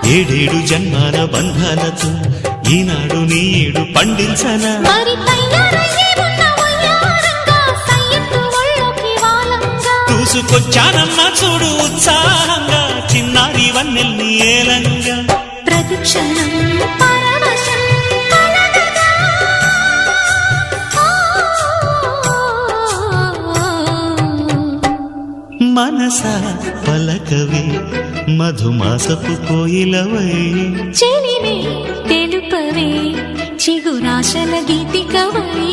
ఏడేడు జన్మాల బంధాలతో ఈనాడు నీడు పండించనా చూసుకొచ్చానమ్మా చూడు ఉత్సాహంగా చిన్నారి వన్నెల్ని ఏలంగా ప్రతిక్షణం మనసా పలకవే మధుమాసపు కోయిలవై చెలిమే తెలుపవే చిగురాశల గీతికవై